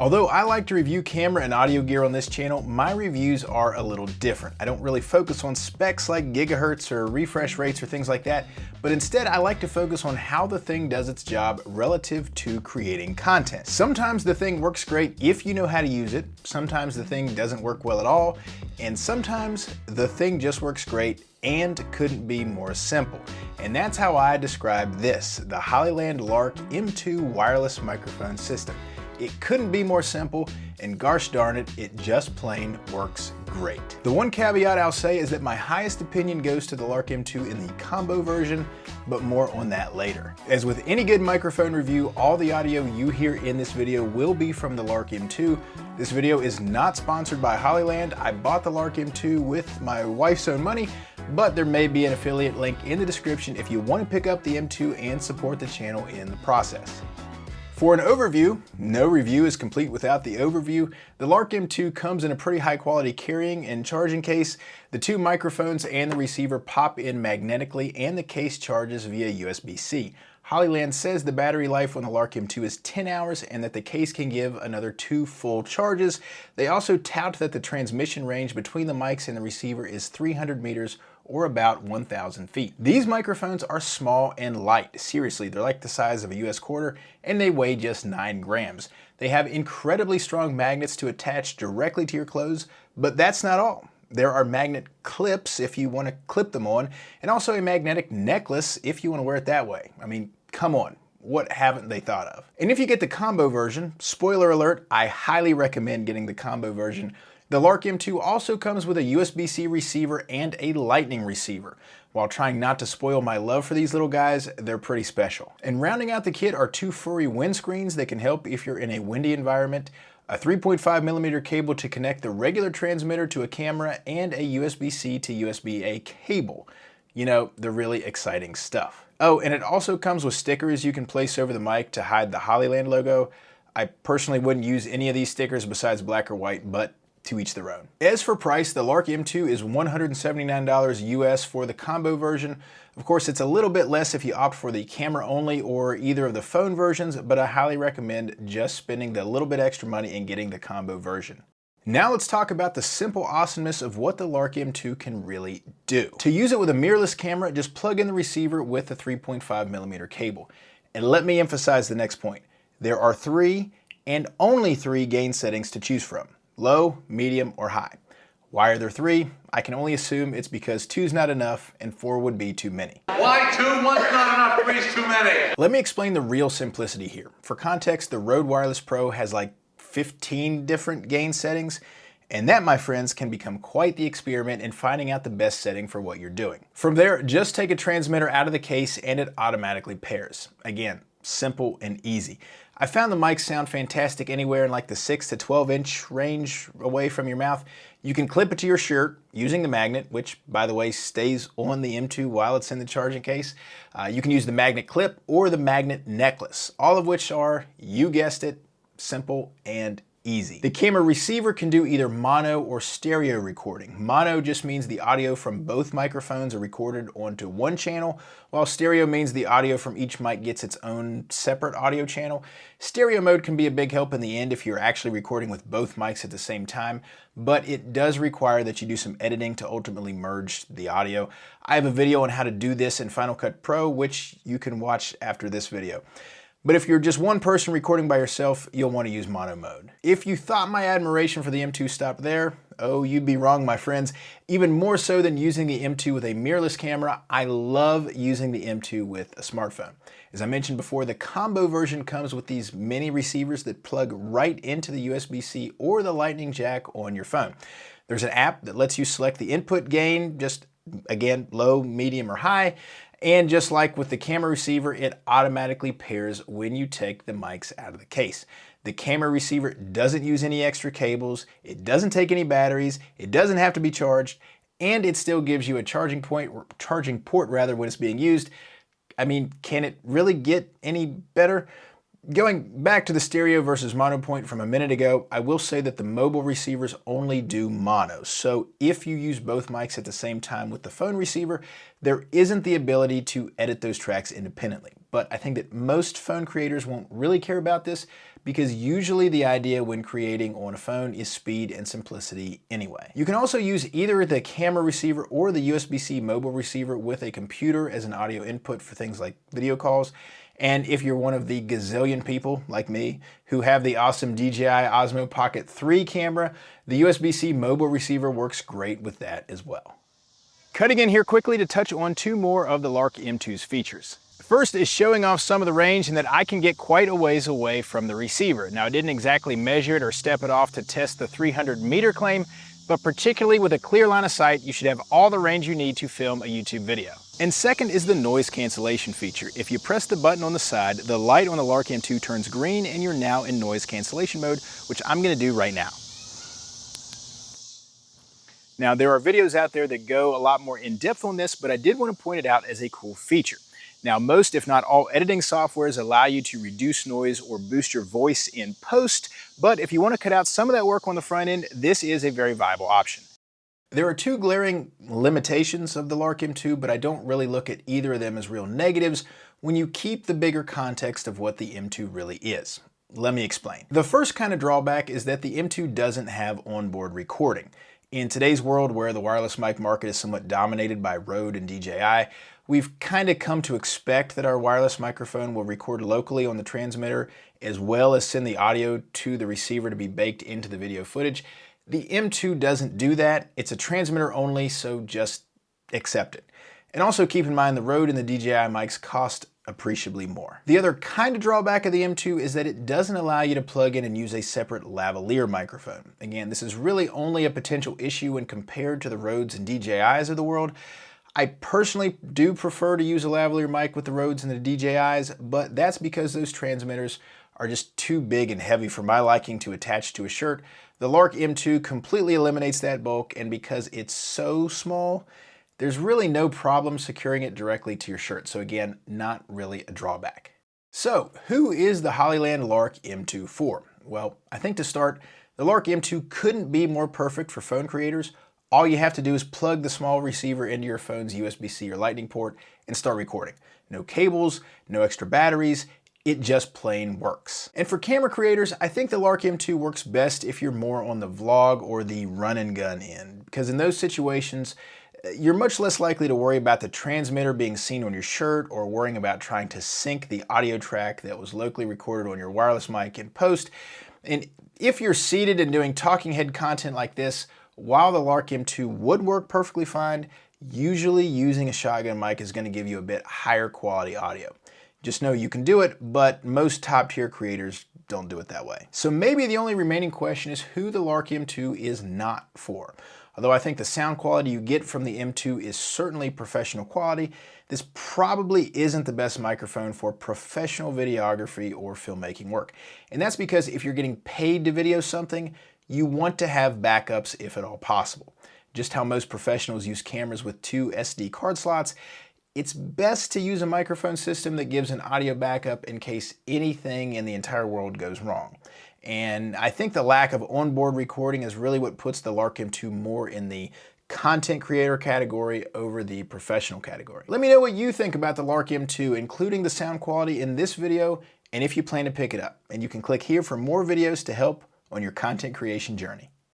Although I like to review camera and audio gear on this channel, my reviews are a little different. I don't really focus on specs like gigahertz or refresh rates or things like that, but instead I like to focus on how the thing does its job relative to creating content. Sometimes the thing works great if you know how to use it, sometimes the thing doesn't work well at all, and sometimes the thing just works great and couldn't be more simple. And that's how I describe this, the Hollyland Lark M2 wireless microphone system. It couldn't be more simple, and gosh darn it, it just plain works great. The one caveat I'll say is that my highest opinion goes to the Lark M2 in the combo version, but more on that later. As with any good microphone review, all the audio you hear in this video will be from the Lark M2. This video is not sponsored by Hollyland. I bought the Lark M2 with my wife's own money, but there may be an affiliate link in the description if you want to pick up the M2 and support the channel in the process. For an overview, no review is complete without the overview. The Lark M2 comes in a pretty high quality carrying and charging case. The two microphones and the receiver pop in magnetically and the case charges via USB-C. Hollyland says the battery life on the Lark M2 is 10 hours and that the case can give another 2 full charges. They also tout that the transmission range between the mics and the receiver is 300 meters or about 1,000 feet. These microphones are small and light. Seriously, they're like the size of a US quarter and they weigh just 9 grams. They have incredibly strong magnets to attach directly to your clothes, but that's not all. There are magnet clips if you want to clip them on, and also a magnetic necklace if you want to wear it that way. I mean, come on, what haven't they thought of? And if you get the combo version, spoiler alert, I highly recommend getting the combo version. The Lark M2 also comes with a USB-C receiver and a Lightning receiver. While trying not to spoil my love for these little guys, they're pretty special. And rounding out the kit are 2 furry windscreens that can help if you're in a windy environment, a 3.5mm cable to connect the regular transmitter to a camera, and a USB-C to USB-A cable. You know, the really exciting stuff. Oh, and it also comes with stickers you can place over the mic to hide the Hollyland logo. I personally wouldn't use any of these stickers besides black or white, but to each their own. As for price, the Lark M2 is $179 US for the combo version. Of course, it's a little bit less if you opt for the camera only or either of the phone versions, but I highly recommend just spending the little bit extra money and getting the combo version. Now let's talk about the simple awesomeness of what the Lark M2 can really do. To use it with a mirrorless camera, just plug in the receiver with the 3.5mm cable. And let me emphasize the next point. There are 3 and only 3 gain settings to choose from: low, medium, or high. Why are there 3? I can only assume it's because 2's not enough and 4 would be too many. Why 2? 1's not enough, 3's too many. Let me explain the real simplicity here. For context, the Rode Wireless Pro has like 15 different gain settings, and that, my friends, can become quite the experiment in finding out the best setting for what you're doing. From there, just take a transmitter out of the case and it automatically pairs. Again, simple and easy. I found the mics sound fantastic anywhere in like the 6 to 12 inch range away from your mouth. You can clip it to your shirt using the magnet, which by the way stays on the M2 while it's in the charging case. You can use the magnet clip or the magnet necklace, all of which are, you guessed it, simple and easy. The camera receiver can do either mono or stereo recording. Mono just means the audio from both microphones are recorded onto one channel, while stereo means the audio from each mic gets its own separate audio channel. Stereo mode can be a big help in the end if you're actually recording with both mics at the same time, but it does require that you do some editing to ultimately merge the audio. I have a video on how to do this in Final Cut Pro, which you can watch after this video. But if you're just one person recording by yourself, you'll want to use mono mode. If you thought my admiration for the M2 stopped there, oh, you'd be wrong, my friends. Even more so than using the M2 with a mirrorless camera, I love using the M2 with a smartphone. As I mentioned before, the combo version comes with these mini receivers that plug right into the USB-C or the Lightning jack on your phone. There's an app that lets you select the input gain, just again, low, medium, or high. And just like with the camera receiver, it automatically pairs when you take the mics out of the case. The camera receiver doesn't use any extra cables, it doesn't take any batteries, it doesn't have to be charged, and it still gives you a charging port when it's being used. I mean, can it really get any better? Going back to the stereo versus mono point from a minute ago, I will say that the mobile receivers only do mono. So if you use both mics at the same time with the phone receiver, there isn't the ability to edit those tracks independently. But I think that most phone creators won't really care about this because usually the idea when creating on a phone is speed and simplicity anyway. You can also use either the camera receiver or the USB-C mobile receiver with a computer as an audio input for things like video calls. And if you're one of the gazillion people, like me, who have the awesome DJI Osmo Pocket 3 camera, the USB-C mobile receiver works great with that as well. Cutting in here quickly to touch on two more of the Lark M2's features. First is showing off some of the range and that I can get quite a ways away from the receiver. Now, I didn't exactly measure it or step it off to test the 300-meter claim, but particularly with a clear line of sight, you should have all the range you need to film a YouTube video. And second is the noise cancellation feature. If you press the button on the side, the light on the Lark M2 turns green and you're now in noise cancellation mode, which I'm gonna do right now. Now, there are videos out there that go a lot more in depth on this, but I did want to point it out as a cool feature. Now, most, if not all, editing softwares allow you to reduce noise or boost your voice in post, but if you want to cut out some of that work on the front end, this is a very viable option. There are two glaring limitations of the Lark M2, but I don't really look at either of them as real negatives when you keep the bigger context of what the M2 really is. Let me explain. The first kind of drawback is that the M2 doesn't have onboard recording. In today's world, where the wireless mic market is somewhat dominated by Rode and DJI, we've kind of come to expect that our wireless microphone will record locally on the transmitter as well as send the audio to the receiver to be baked into the video footage. The M2 doesn't do that. It's a transmitter only, so just accept it. And also keep in mind the Rode and the DJI mics cost appreciably more. The other kind of drawback of the M2 is that it doesn't allow you to plug in and use a separate lavalier microphone. Again, this is really only a potential issue when compared to the Rodes and DJIs of the world. I personally do prefer to use a lavalier mic with the Rodes and the DJIs, but that's because those transmitters are just too big and heavy for my liking to attach to a shirt. The Lark M2 completely eliminates that bulk, and because it's so small, there's really no problem securing it directly to your shirt. So again, not really a drawback. So who is the Hollyland Lark M2 for? Well, I think to start, the Lark M2 couldn't be more perfect for phone creators. All you have to do is plug the small receiver into your phone's USB-C or Lightning port and start recording. No cables, no extra batteries, it just plain works. And for camera creators, I think the Lark M2 works best if you're more on the vlog or the run and gun end, because in those situations, you're much less likely to worry about the transmitter being seen on your shirt or worrying about trying to sync the audio track that was locally recorded on your wireless mic in post. And if you're seated and doing talking head content like this, while the Lark M2 would work perfectly fine, usually using a shotgun mic is going to give you a bit higher quality audio. Just know you can do it, but most top tier creators don't do it that way. So maybe the only remaining question is who the Lark M2 is not for. Although I think the sound quality you get from the M2 is certainly professional quality, this probably isn't the best microphone for professional videography or filmmaking work. And that's because if you're getting paid to video something, you want to have backups if at all possible. Just how most professionals use cameras with 2 SD card slots, it's best to use a microphone system that gives an audio backup in case anything in the entire world goes wrong. And I think the lack of onboard recording is really what puts the Lark M2 more in the content creator category over the professional category. Let me know what you think about the Lark M2, including the sound quality in this video, and if you plan to pick it up. And you can click here for more videos to help on your content creation journey.